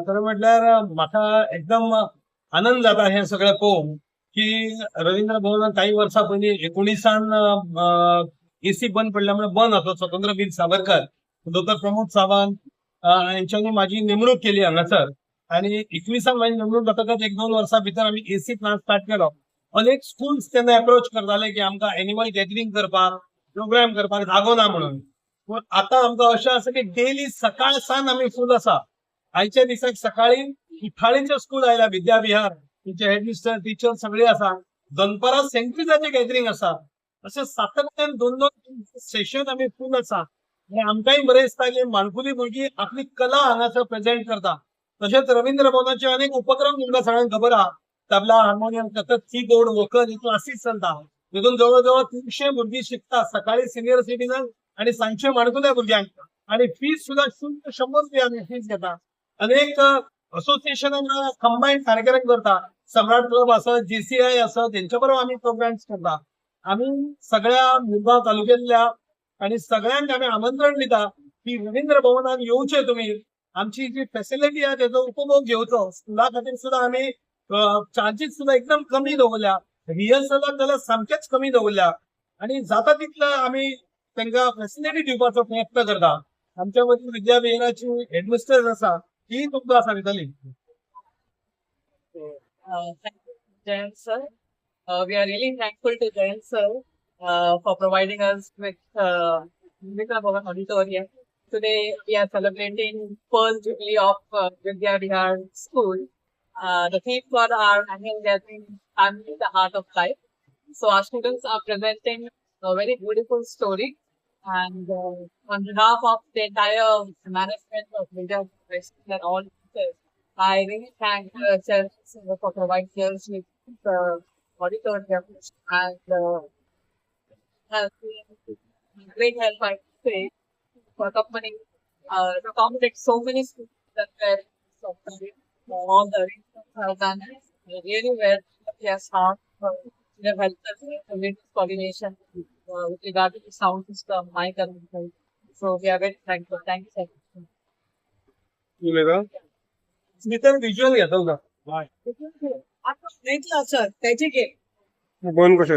खरं म्हटल्यार म्हाका एकदम आनंद जाता हे सगळें पळोवन की रवींद्र भवनात काही वर्सां पयलीं 19 एसी बंद पडल्यामुळे बंद होतो स्वतंत्रवीर सावरकर दोतोर प्रमोद सावंत यांच्यानी माझी नेमणूक केली हांगासर आणि 21 माझी नेमणूक जातकच 1-2 वर्सां भितर आमी एसी प्लांट स्टार्ट केलो. अनेक स्कूल्स तेन्ना अप्रोच करताले की आमकां एनिमल गॅदरिंग करपाक प्रोग्राम करपाक जागो ना म्हणून. पूण आतां आमकां अशें आसा की डेली सकाळ सान आमी फूल आसा. आयच्या दिसाक सकाळी कुठ्ठाळेंचें स्कूल आयला विद्या विहार तिचे हेडमिस्टर टीचर सगळे आसा. दनपारां सेंट्रीजाचें गॅदरिंग आसा. अशें सातत्यान 2-2 सेशन आमी फूल आसा. आनी आमकांय बरें दिसता की माणकुली भुरगीं आपली कला हांगासर प्रेजेंट करता. तशेंच रवींद्र भवनाचे अनेक उपक्रम तुमकां सगळ्यांक खबर आहा. तबला, हार्मोनियम, तसंच कीबोर्ड, वोकल ही क्लासीस चलता. तितून जवळ जवळ 300 भुरगीं शिकतात. सकाळी सिनियर सिटीजन आणि सांजचे माणकुल्या भुरग्यांक. आणि फीस सुद्धा शुल्क 100 रुपया आमी फीस घेता. अनेक असोसिएशन कंबायन कार्यक्रम करता. सम्राट क्लब आसत, जीसीआय आसत तेंच्या बरोबर आमी प्रोग्राम्स करता. आमी सगळ्या मुरगांव तालुक्यांतल्या आणि सगळ्यांक आमी आमंत्रण दिता की रवींद्र भवनात येवचें तुमी. आमची जी फॅसिलिटी आहे त्याचा उपभोग घेवचो. स्कुला खातीर सुद्धा आमी चार्जीस सुद्धा एकदम कमी दवरल्या. रिहर्सलाक जाल्यार सामकेच कमी दवरल्या आणि जाता तितलं आमी तांकां फॅसिलिटी दिवपाचो प्रयत्न करता. आमच्या मदीं विद्या विहाराची हेडमिस्टर आसा ती तुमकां सांगतली. Thank you, Jayant sir. We are really thankful to Jayant sir for providing us with our auditorium. Today we are celebrating first jubilee of Vidya Vihar School. The theme for our annual gathering is Family, the Heart of Life. So our students are presenting a very beautiful story. And on behalf of the entire management of Vidya Vihar and all teachers, I really thank Jayant for providing us with the auditorium and has been great help, I would say, for accompanying to accommodate so many students that were so all the arrangements are done really well. Yes, hard. They have helped us with coordination with regard to the sound system, mic arrangement. So we are very thankful. Thank you, sir. स्मितर visual घेतो का आता माहितलं sir त्याची बंद कशा